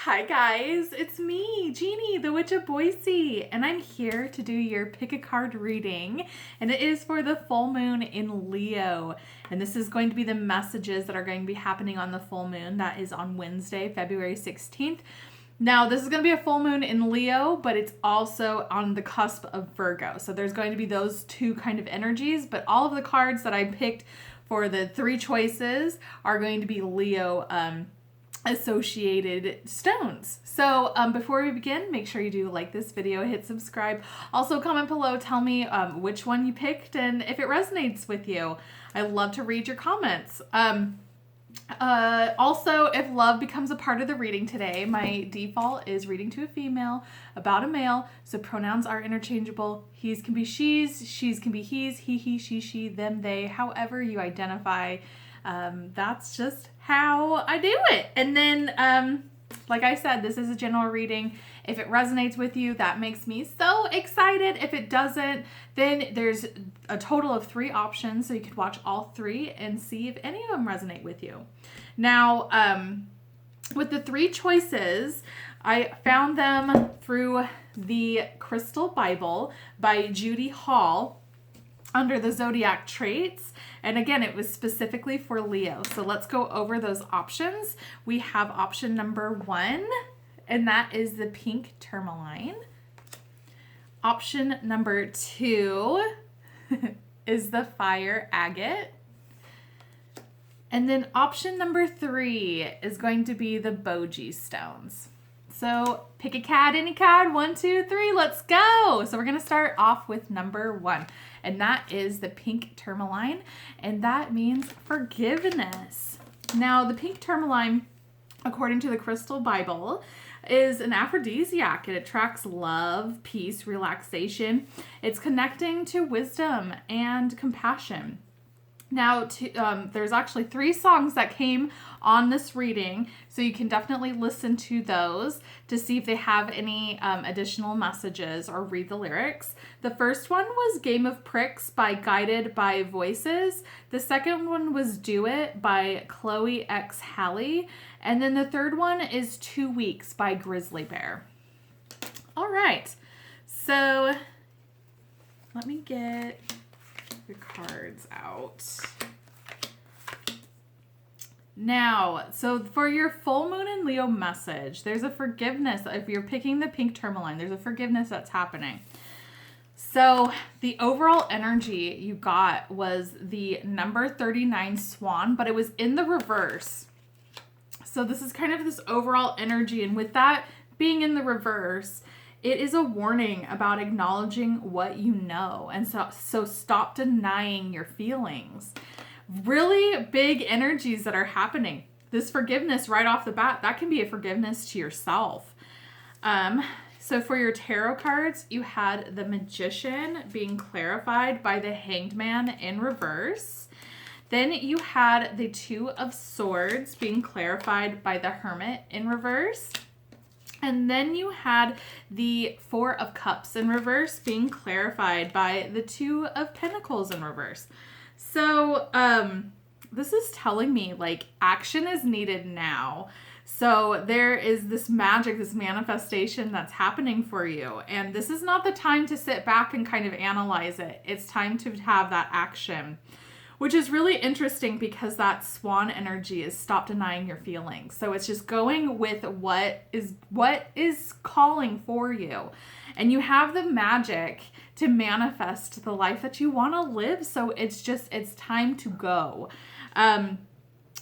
Hi guys, it's me, Jeannie, the Witch of Boise, and I'm here to do your pick a card reading, and it is for the full moon in Leo, and this is going to be the messages that are going to be happening on the full moon. That is on Wednesday, February 16th. Now, this is going to be a full moon in Leo, but it's also on the cusp of Virgo, so there's going to be those two kind of energies, but all of the cards that I picked for the three choices are going to be Leo associated stones. So before we begin, make sure you do like this video, hit subscribe. Also comment below, tell me which one you picked and if it resonates with you. I love to read your comments. Also, if love becomes a part of the reading today, my default is reading to a female about a male, so pronouns are interchangeable. He's can be she's can be he's, he, she, them, they, however you identify. That's just how I do it. And then, like I said, this is a general reading. If it resonates with you, that makes me so excited. If it doesn't, then there's a total of 3 options. So you could watch all 3 and see if any of them resonate with you. Now, with the 3 choices, I found them through the Crystal Bible by Judy Hall under the zodiac traits. And again, it was specifically for Leo. So let's go over those options. We have option number 1, and that is the Pink Tourmaline. Option number 2 is the Fire Agate. And then option number 3 is going to be the Boji Stones. So pick a card, any card, 1, 2, 3, let's go. So we're gonna start off with number 1, and that is the Pink Tourmaline, and that means forgiveness. Now the Pink Tourmaline, according to the Crystal Bible, is an aphrodisiac. It attracts love, peace, relaxation. It's connecting to wisdom and compassion. Now, there's actually 3 songs that came on this reading, so you can definitely listen to those to see if they have any additional messages or read the lyrics. The first one was Game of Pricks by Guided by Voices. The second one was Do It by Chloe X Halle. And then the third one is 2 Weeks by Grizzly Bear. All right, so let me get the cards out. Now, so for your full moon in Leo message, there's a forgiveness. If you're picking the Pink Tourmaline, there's a forgiveness that's happening. So the overall energy you got was the number 39 swan, but it was in the reverse. So this is kind of this overall energy, and with that being in the reverse, it is a warning about acknowledging what you know. And so stop denying your feelings. Really big energies that are happening. This forgiveness right off the bat, that can be a forgiveness to yourself. So for your tarot cards, you had the Magician being clarified by the Hanged Man in reverse. Then you had the 2 of Swords being clarified by the Hermit in reverse. And then you had the 4 of Cups in reverse being clarified by the 2 of Pentacles in reverse. So this is telling me like action is needed now. So there is this magic, this manifestation that's happening for you. And this is not the time to sit back and kind of analyze it. It's time to have that action. Which is really interesting because that swan energy is stop denying your feelings. So it's just going with what is calling for you. And you have the magic to manifest the life that you want to live. So it's time to go.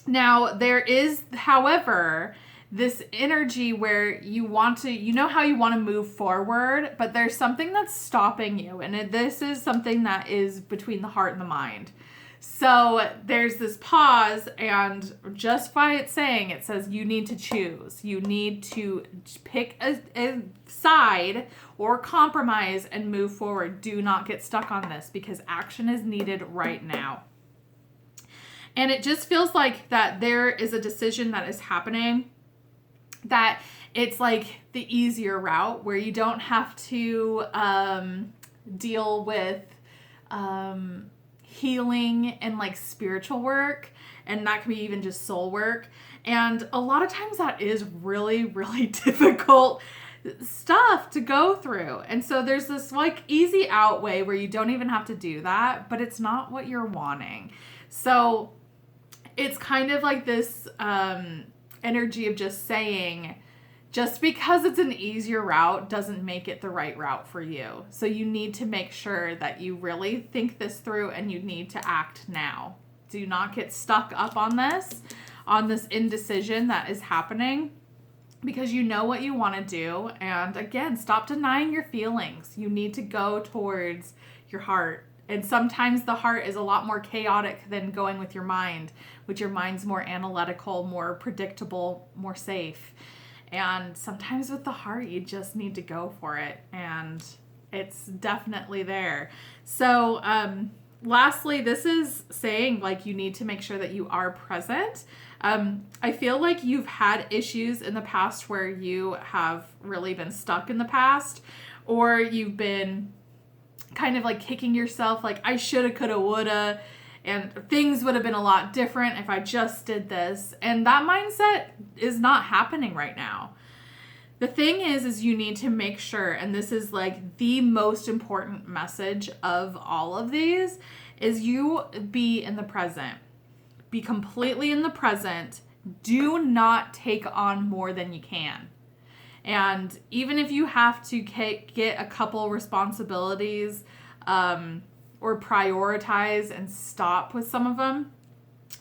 Now there is, however, this energy where you want to, you know how you want to move forward, but there's something that's stopping you. And this is something that is between the heart and the mind. So there's this pause, and just by it saying, it says you need to choose. You need to pick a side or compromise and move forward. Do not get stuck on this because action is needed right now. And it just feels like that there is a decision that is happening, that it's like the easier route where you don't have to deal with healing and like spiritual work, and that can be even just soul work. And a lot of times that is really, really difficult stuff to go through. And so there's this like easy out way where you don't even have to do that, but it's not what you're wanting. So it's kind of like this energy of just saying, just because it's an easier route doesn't make it the right route for you. So you need to make sure that you really think this through and you need to act now. Do not get stuck up on this indecision that is happening, because you know what you want to do. And again, stop denying your feelings. You need to go towards your heart. And sometimes the heart is a lot more chaotic than going with your mind, which your mind's more analytical, more predictable, more safe. And sometimes with the heart, you just need to go for it. And it's definitely there. So, lastly, this is saying like you need to make sure that you are present. I feel like you've had issues in the past where you have really been stuck in the past, or you've been kind of like kicking yourself like I shoulda, coulda, woulda, and things would have been a lot different if I just did this. And that mindset is not happening right now. The thing is you need to make sure, and this is like the most important message of all of these, is you be in the present. Be completely in the present. Do not take on more than you can. And even if you have to get a couple or prioritize and stop with some of them,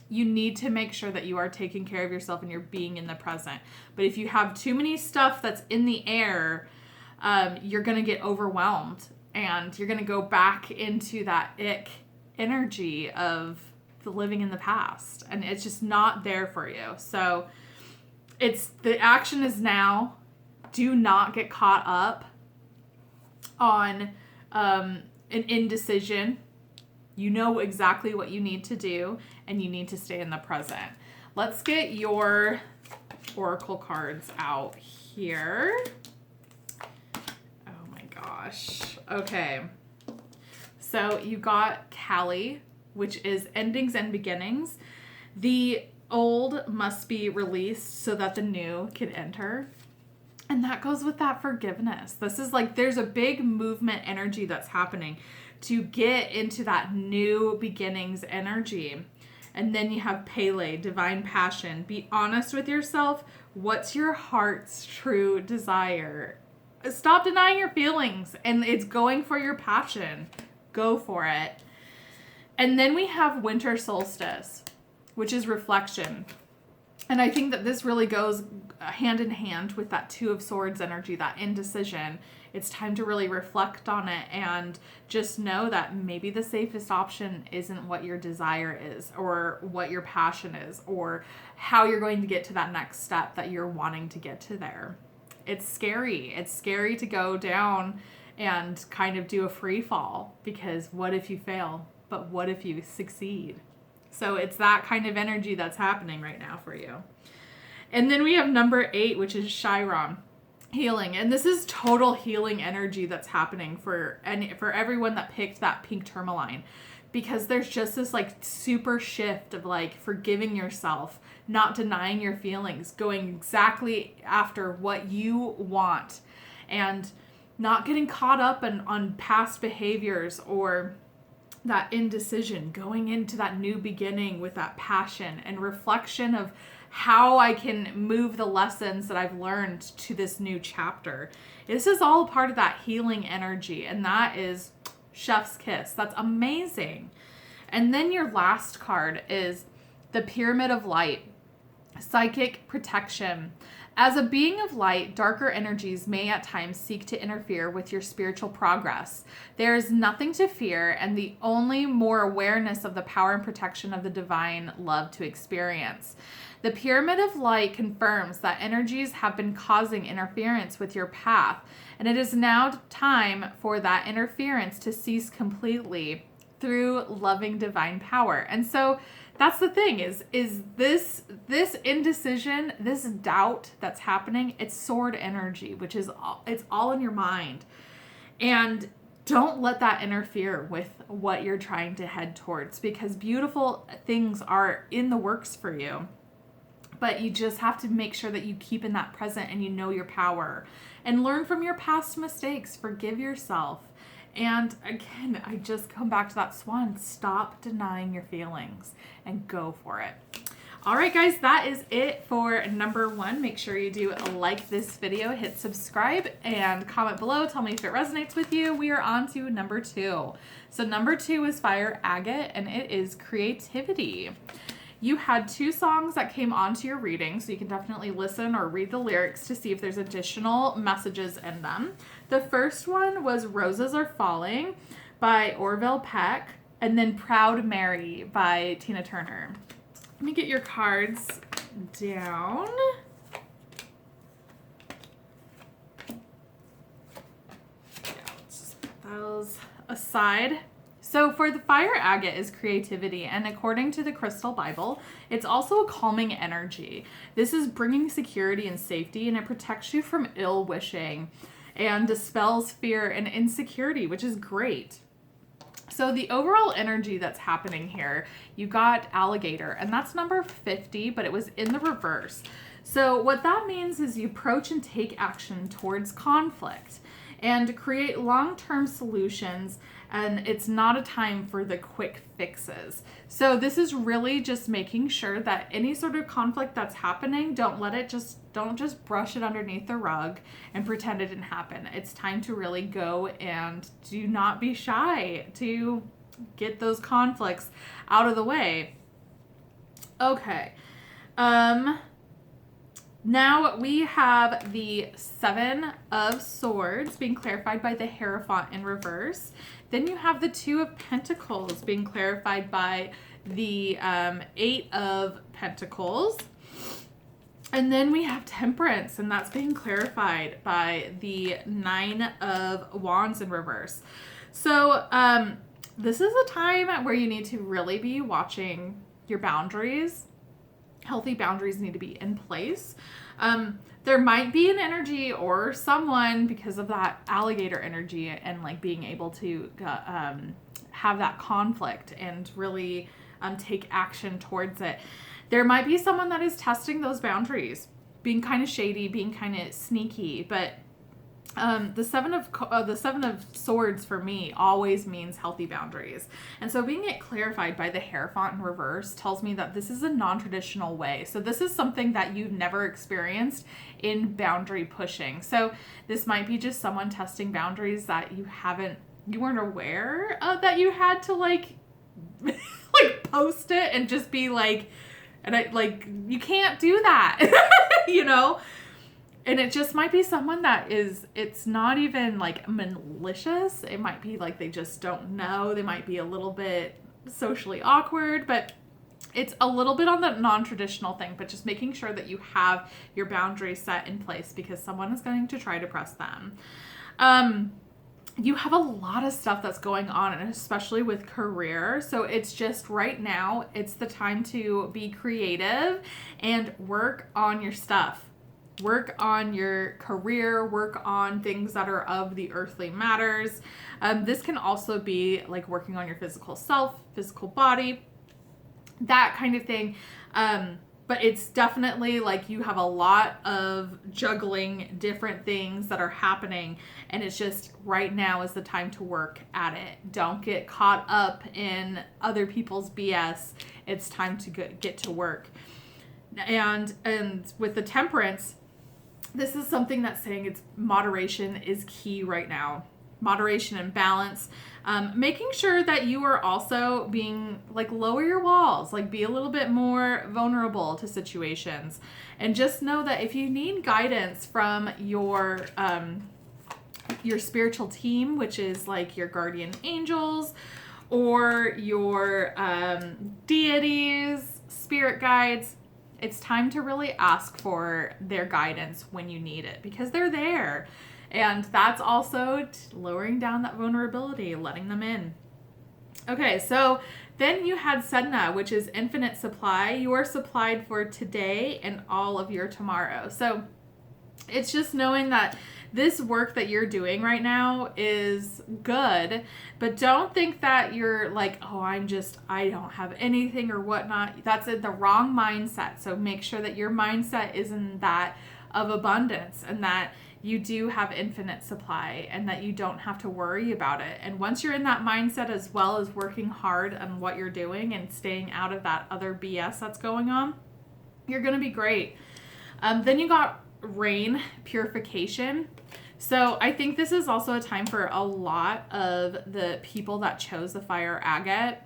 you need to make sure that you are taking care of yourself and you're being in the present. But if you have too many stuff that's in the air, you're going to get overwhelmed and you're going to go back into that ick energy of the living in the past, and it's just not there for you. So the action is now. Do not get caught up on an indecision. You know exactly what you need to do, and you need to stay in the present. Let's get your oracle cards out here. Oh my gosh. Okay. So you got Callie, which is endings and beginnings. The old must be released so that the new can enter. And that goes with that forgiveness. This is like, there's a big movement energy that's happening to get into that new beginnings energy. And then you have Pele, divine passion. Be honest with yourself. What's your heart's true desire? Stop denying your feelings, and it's going for your passion. Go for it. And then we have winter solstice, which is reflection. And I think that this really goes hand in hand with that Two of Swords energy, that indecision. It's time to really reflect on it and just know that maybe the safest option isn't what your desire is or what your passion is or how you're going to get to that next step that you're wanting to get to there. It's scary. It's scary to go down and kind of do a free fall, because what if you fail? But what if you succeed? So it's that kind of energy that's happening right now for you. And then we have number 8, which is Chiron, healing. And this is total healing energy that's happening for everyone that picked that Pink Tourmaline, because there's just this like super shift of like forgiving yourself, not denying your feelings, going exactly after what you want, and not getting caught up on past behaviors or that indecision, going into that new beginning with that passion and reflection of how I can move the lessons that I've learned to this new chapter. This is all part of that healing energy, and that is chef's kiss. That's amazing. And then your last card is the Pyramid of Light, psychic protection. As a being of light, darker energies may at times seek to interfere with your spiritual progress. There is nothing to fear, and the only more awareness of the power and protection of the divine love to experience. The Pyramid of Light confirms that energies have been causing interference with your path, and it is now time for that interference to cease completely through loving divine power. And so that's the thing is this indecision, this doubt that's happening, it's sword energy, which is it's all in your mind. And don't let that interfere with what you're trying to head towards, because beautiful things are in the works for you. But you just have to make sure that you keep in that present and you know your power and learn from your past mistakes. Forgive yourself. And again, I just come back to that swan. Stop denying your feelings and go for it. All right, guys, that is it for number 1. Make sure you do like this video, hit subscribe, and comment below. Tell me if it resonates with you. We are on to number 2. So number 2 is Fire Agate, and it is creativity. You had 2 songs that came onto your reading, so you can definitely listen or read the lyrics to see if there's additional messages in them. The first one was Roses Are Falling by Orville Peck, and then Proud Mary by Tina Turner. Let me get your cards down. Yeah, let's just put those aside. So for the Fire Agate is creativity, and according to the Crystal Bible, it's also a calming energy. This is bringing security and safety, and it protects you from ill wishing and dispels fear and insecurity, which is great. So the overall energy that's happening here, you got alligator, and that's number 50, but it was in the reverse. So what that means is you approach and take action towards conflict and create long-term solutions, and it's not a time for the quick fixes. So this is really just making sure that any sort of conflict that's happening, don't just brush it underneath the rug and pretend it didn't happen. It's time to really go and do not be shy to get those conflicts out of the way. Okay. Now we have the 7 of Swords being clarified by the Hierophant in reverse. Then you have the 2 of Pentacles being clarified by the 8 of Pentacles. And then we have Temperance, and that's being clarified by the 9 of Wands in reverse. So this is a time where you need to really be watching your boundaries. Healthy boundaries need to be in place. There might be an energy or someone, because of that alligator energy and like being able to have that conflict and really take action towards it. There might be someone that is testing those boundaries, being kind of shady, being kind of sneaky, but the seven of Swords for me always means healthy boundaries. And so being it clarified by the Hierophant in reverse tells me that this is a non-traditional way. So this is something that you've never experienced in boundary pushing. So this might be just someone testing boundaries that you weren't aware of, that you had to like post it and just be like, you can't do that, you know? And it just might be someone that it's not even like malicious. It might be like they just don't know. They might be a little bit socially awkward, but it's a little bit on the non-traditional thing, but just making sure that you have your boundaries set in place because someone is going to try to press them. You have a lot of stuff that's going on, and especially with career. So it's just right now, it's the time to be creative and work on your stuff. Work on your career, work on things that are of the earthly matters. This can also be like working on your physical self, physical body, that kind of thing. But it's definitely like you have a lot of juggling different things that are happening, and it's just right now is the time to work at it. Don't get caught up in other people's BS. It's time to get to work. And with the Temperance, this is something that's saying it's moderation is key right now. Moderation and balance. Making sure that you are also being like lower your walls, like be a little bit more vulnerable to situations. And just know that if you need guidance from your spiritual team, which is like your guardian angels or your deities, spirit guides, it's time to really ask for their guidance when you need it because they're there. And that's also lowering down that vulnerability, letting them in. Okay, so then you had Sedna, which is infinite supply. You are supplied for today and all of your tomorrow. So it's just knowing that this work that you're doing right now is good, but don't think that you're like, oh, I don't have anything or whatnot. That's in the wrong mindset. So make sure that your mindset is in that of abundance, and that you do have infinite supply, and that you don't have to worry about it. And once you're in that mindset, as well as working hard on what you're doing and staying out of that other BS that's going on, you're going to be great. Then you got rain, purification. So I think this is also a time for a lot of the people that chose the Fire Agate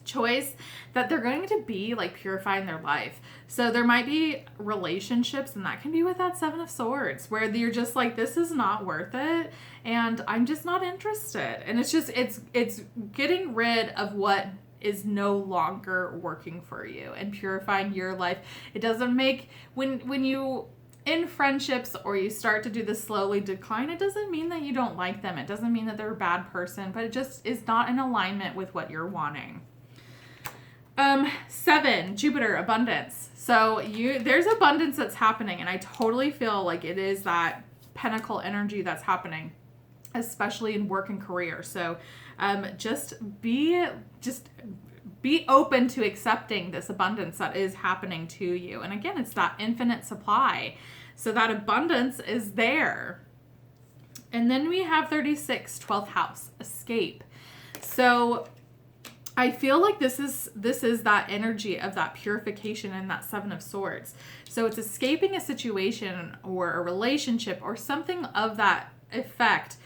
choice, that they're going to be like purifying their life. So there might be relationships, and that can be with that Seven of Swords, where you're just like, this is not worth it, and I'm just not interested. And it's just, it's getting rid of what is no longer working for you and purifying your life. It doesn't make, when you in friendships or you start to do the slowly decline, it doesn't mean that you don't like them. It doesn't mean that they're a bad person, but it just is not in alignment with what you're wanting. 7, Jupiter, abundance. So there's abundance that's happening, and I totally feel like it is that pentacle energy that's happening, especially in work and career. So just be open to accepting this abundance that is happening to you. And again, it's that infinite supply. So that abundance is there. And then we have 36, 12th house, escape. So I feel like this is that energy of that purification and that Seven of Swords. So it's escaping a situation or a relationship or something of that effect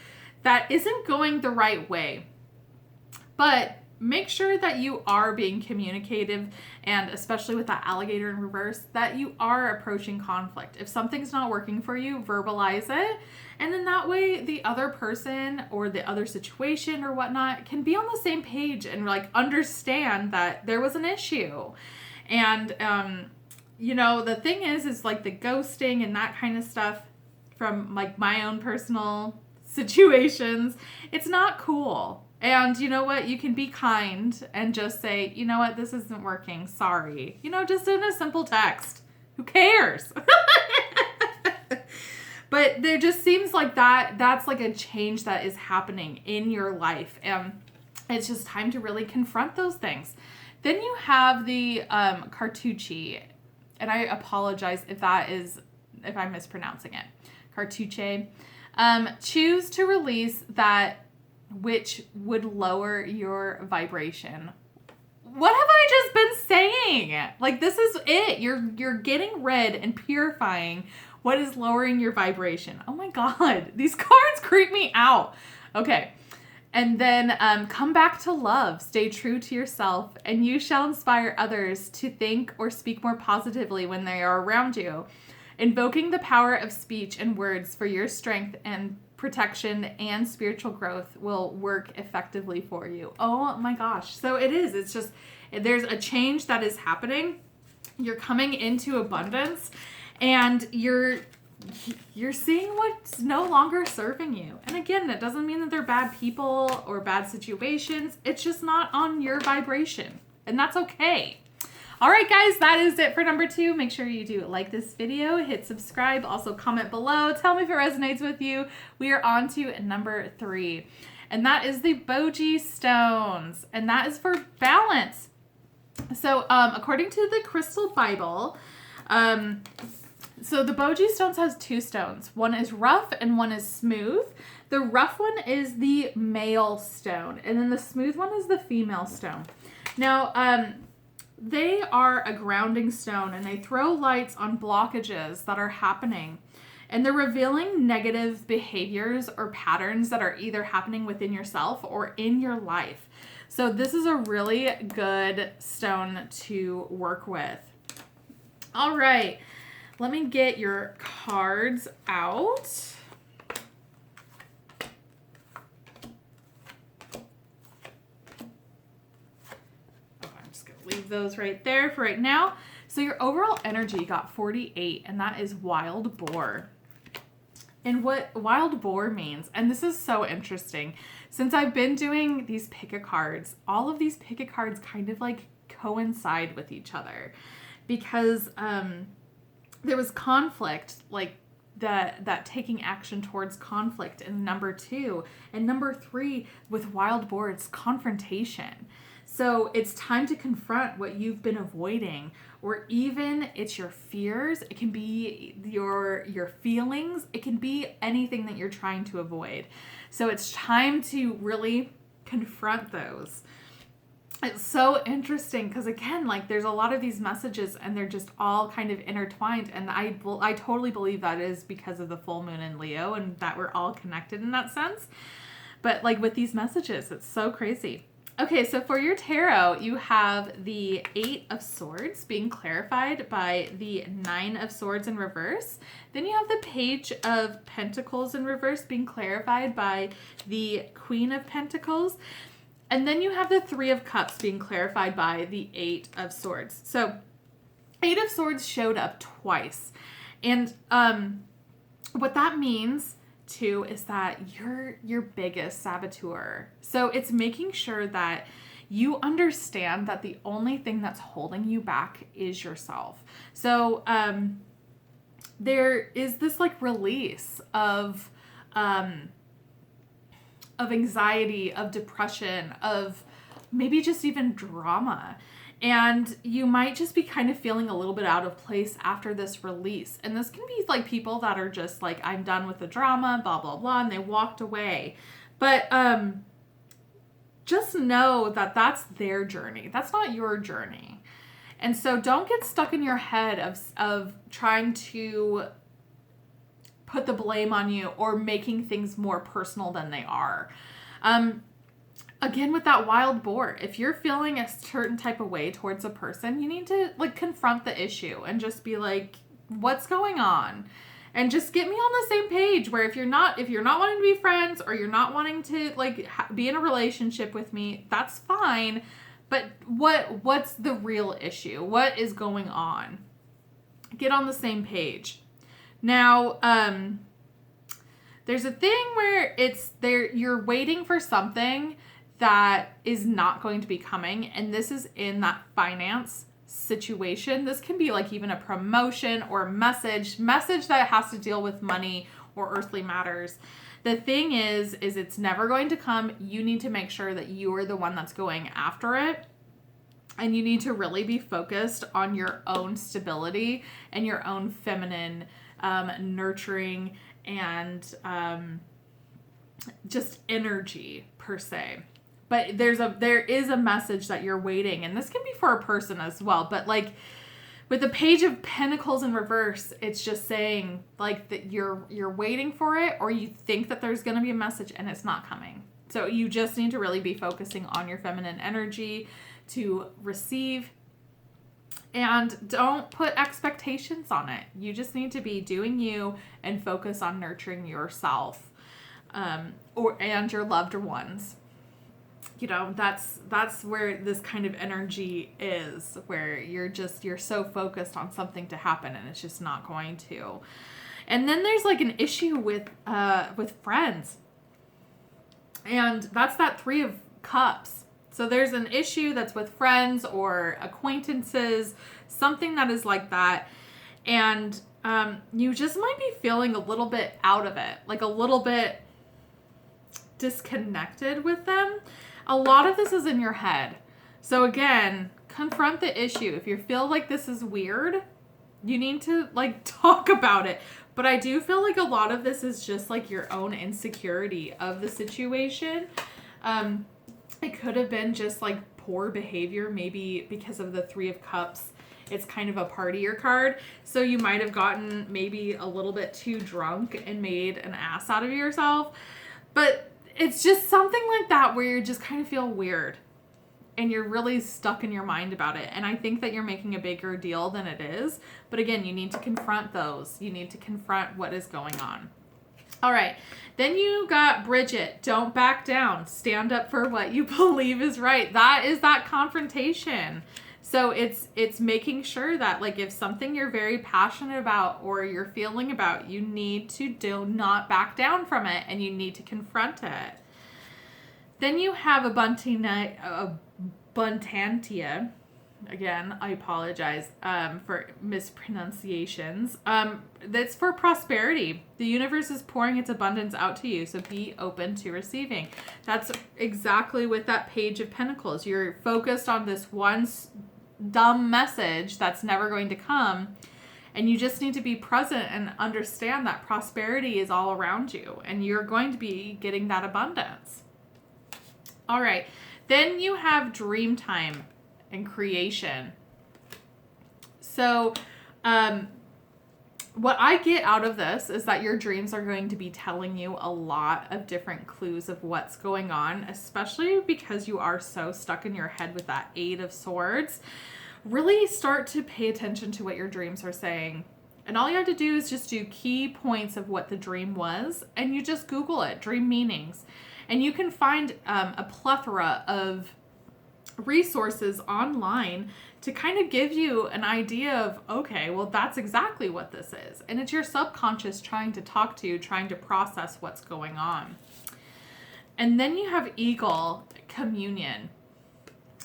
that isn't going the right way. But make sure that you are being communicative, and especially with that alligator in reverse, that you are approaching conflict. If something's not working for you, verbalize it. And then that way the other person or the other situation or whatnot can be on the same page and like understand that there was an issue. And, the thing is like the ghosting and that kind of stuff from like my own personal situations, it's not cool. And you know what? You can be kind and just say, you know what? This isn't working. Sorry. Just in a simple text. Who cares? But there just seems like that's like a change that is happening in your life. And it's just time to really confront those things. Then you have the Cartucci. And I apologize if I'm mispronouncing it. Cartucce. Choose to release that which would lower your vibration. What have I just been saying? Like, this is it. You're getting rid and purifying what is lowering your vibration. Oh my God, these cards creep me out. Okay. And then come back to love. Stay true to yourself, and you shall inspire others to think or speak more positively when they are around you. Invoking the power of speech and words for your strength and protection and spiritual growth will work effectively for you. Oh my gosh. So it is. It's just, there's a change that is happening. You're coming into abundance, and you're seeing what's no longer serving you. And again, that doesn't mean that they're bad people or bad situations. It's just not on your vibration, and that's okay. All right, guys, that is it for number 2. Make sure you do like this video, hit subscribe, also comment below. Tell me if it resonates with you. We are on to number 3, and that is the Boji Stones, and that is for balance. So according to the Crystal Bible, so the Boji Stones has 2 stones. One is rough and one is smooth. The rough one is the male stone, and then the smooth one is the female stone. Now, they are a grounding stone, and they throw lights on blockages that are happening. And they're revealing negative behaviors or patterns that are either happening within yourself or in your life. So this is a really good stone to work with. All right, let me get your cards out. Leave those right there for right now. So your overall energy got 48, and that is wild boar. And what wild boar means, and this is so interesting, since I've been doing these pick-a cards, all of these pick-a cards kind of like coincide with each other, because there was conflict like that taking action towards conflict in number 2. And number 3 with wild boar, it's confrontation. So it's time to confront what you've been avoiding, or even it's your fears. It can be your feelings. It can be anything that you're trying to avoid. So it's time to really confront those. It's so interesting because, again, like there's a lot of these messages and they're just all kind of intertwined. And I totally believe that is because of the full moon in Leo and that we're all connected in that sense. But like with these messages, it's so crazy. Okay, so for your tarot, you have the 8 of Swords being clarified by the 9 of Swords in reverse. Then you have the Page of Pentacles in reverse being clarified by the Queen of Pentacles. And then you have the 3 of Cups being clarified by the 8 of Swords. So 8 of Swords showed up twice. And what that means too is that you're your biggest saboteur. So it's making sure that you understand that the only thing that's holding you back is yourself. So there is this like release of anxiety, of depression, of maybe just even drama. And you might just be kind of feeling a little bit out of place after this release. And this can be like people that are just like, I'm done with the drama, blah, blah, blah, and they walked away. But just know that that's their journey. That's not your journey. And so don't get stuck in your head of trying to put the blame on you or making things more personal than they are. Again, with that wild boar, if you're feeling a certain type of way towards a person, you need to like confront the issue and just be like, what's going on? And just get me on the same page where if you're not wanting to be friends or you're not wanting to like be in a relationship with me, that's fine. But what's the real issue? What is going on? Get on the same page. Now, there's a thing where you're waiting for something that is not going to be coming. And this is in that finance situation. This can be like even a promotion or message that has to deal with money or earthly matters. The thing is it's never going to come. You need to make sure that you are the one that's going after it. And you need to really be focused on your own stability and your own feminine nurturing and just energy per se. But there is a message that you're waiting, and this can be for a person as well. But like with the Page of Pentacles in reverse, it's just saying like that you're waiting for it, or you think that there's going to be a message and it's not coming. So you just need to really be focusing on your feminine energy to receive, and don't put expectations on it. You just need to be doing you and focus on nurturing yourself and your loved ones. You know, that's where this kind of energy is, where you're so focused on something to happen and it's just not going to. And then there's like an issue with friends. And that's that 3 of Cups. So there's an issue that's with friends or acquaintances, something that is like that. And you just might be feeling a little bit out of it, like a little bit disconnected with them. A lot of this is in your head. So again, confront the issue. If you feel like this is weird, you need to like talk about it. But I do feel like a lot of this is just like your own insecurity of the situation. It could have been just like poor behavior, maybe because of the 3 of Cups. It's kind of a partier card. So you might have gotten maybe a little bit too drunk and made an ass out of yourself. But it's just something like that where you just kind of feel weird and you're really stuck in your mind about it. And I think that you're making a bigger deal than it is. But again, you need to confront those. You need to confront what is going on. All right. Then you got Bridget. Don't back down. Stand up for what you believe is right. That is that confrontation. So it's making sure that like if something you're very passionate about or you're feeling about, you need to do not back down from it and you need to confront it. Then you have a Buntantia again, I apologize for mispronunciations. That's for prosperity. The universe is pouring its abundance out to you, so be open to receiving. That's exactly with that Page of Pentacles. You're focused on this one dumb message that's never going to come, and you just need to be present and understand that prosperity is all around you, and you're going to be getting that abundance. All right. Then you have dream time and creation. So, what I get out of this is that your dreams are going to be telling you a lot of different clues of what's going on, especially because you are so stuck in your head with that Eight of Swords. Really start to pay attention to what your dreams are saying. And all you have to do is just do key points of what the dream was, and you just Google it, dream meanings. And you can find a plethora of resources online to kind of give you an idea of, okay, well, that's exactly what this is. And it's your subconscious trying to talk to you, trying to process what's going on. And then you have Eagle Communion.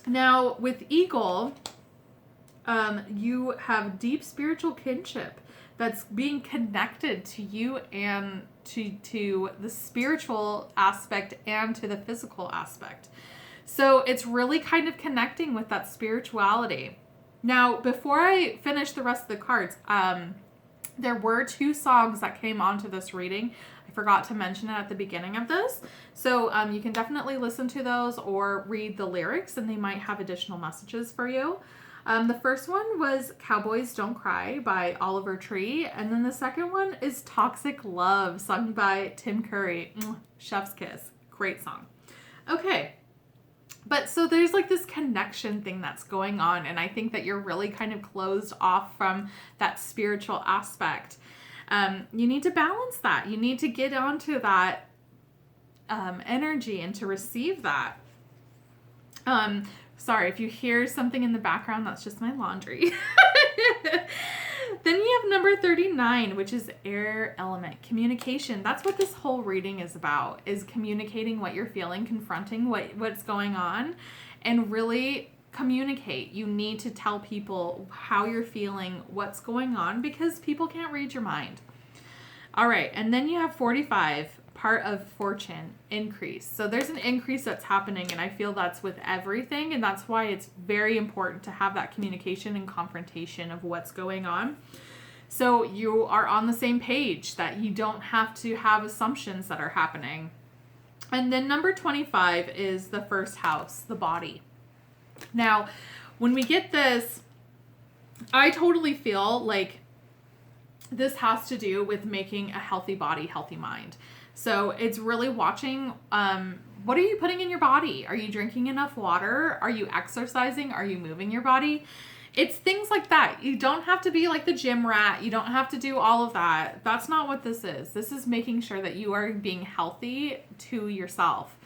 Now, with Eagle, you have deep spiritual kinship that's being connected to you and to the spiritual aspect and to the physical aspect. So it's really kind of connecting with that spirituality. Now, before I finish the rest of the cards, there were 2 songs that came onto this reading. I forgot to mention it at the beginning of this. So you can definitely listen to those or read the lyrics, and they might have additional messages for you. The first one was Cowboys Don't Cry by Oliver Tree. And then the second one is Toxic Love, sung by Tim Curry. Chef's kiss. Great song. Okay. But so there's like this connection thing that's going on. And I think that you're really kind of closed off from that spiritual aspect. You need to balance that. You need to get onto that energy and to receive that. Sorry, if you hear something in the background, that's just my laundry. Then you have number 39, which is air element, communication. That's what this whole reading is about, is communicating what you're feeling, confronting what's going on, and really communicate. You need to tell people how you're feeling, what's going on, because people can't read your mind. All right, and then you have 45, part of fortune, increase. So there's an increase that's happening, and I feel that's with everything, and that's why it's very important to have that communication and confrontation of what's going on. So you are on the same page, that you don't have to have assumptions that are happening. And then number 25 is the first house, the body. Now, when we get this, I totally feel like this has to do with making a healthy body, healthy mind. So it's really watching, what are you putting in your body? Are you drinking enough water? Are you exercising? Are you moving your body? It's things like that. You don't have to be like the gym rat. You don't have to do all of that. That's not what this is. This is making sure that you are being healthy to yourself.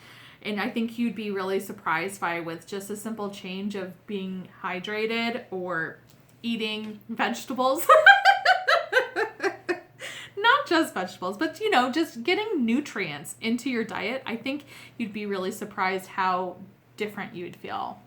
And I think you'd be really surprised by, with just a simple change of being hydrated or eating vegetables. Not just vegetables, but, you know, just getting nutrients into your diet. I think you'd be really surprised how different you'd feel.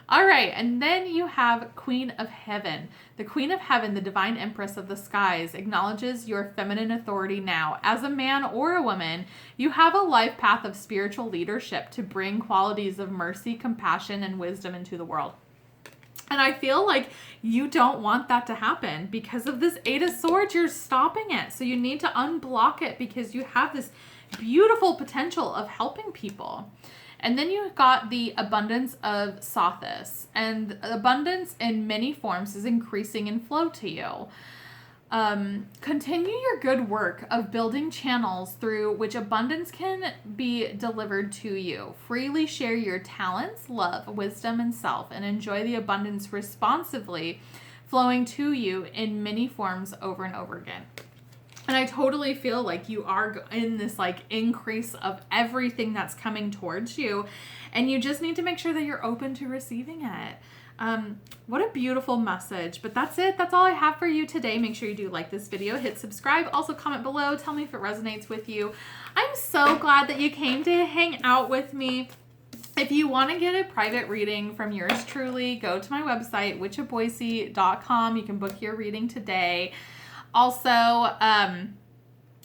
All right, and then you have Queen of Heaven. The Queen of Heaven, the divine empress of the skies, acknowledges your feminine authority now. As a man or a woman, you have a life path of spiritual leadership to bring qualities of mercy, compassion, and wisdom into the world. And I feel like you don't want that to happen because of this Eight of Swords. You're stopping it. So you need to unblock it because you have this beautiful potential of helping people. And then you've got the abundance of Sothis. And abundance in many forms is increasing in flow to you. Continue your good work of building channels through which abundance can be delivered to you. Freely share your talents, love, wisdom, and self, and enjoy the abundance responsively flowing to you in many forms over and over again. And I totally feel like you are in this like increase of everything that's coming towards you, and you just need to make sure that you're open to receiving it. What a beautiful message. But that's it. That's all I have for you today. Make sure you do like this video, hit subscribe, also comment below, tell me if it resonates with you. I'm so glad that you came to hang out with me. If you want to get a private reading from yours truly, go to my website, witchofboise.com. You can book your reading today. Also,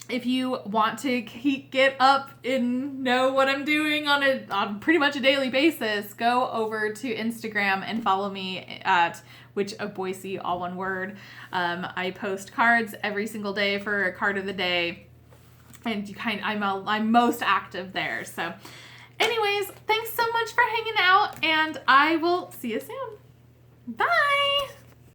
if you want to get up and know what I'm doing on pretty much a daily basis, go over to Instagram and follow me at Witch of Boise, all one word. I post cards every single day for a card of the day, and I'm most active there. So, anyways, thanks so much for hanging out, and I will see you soon. Bye.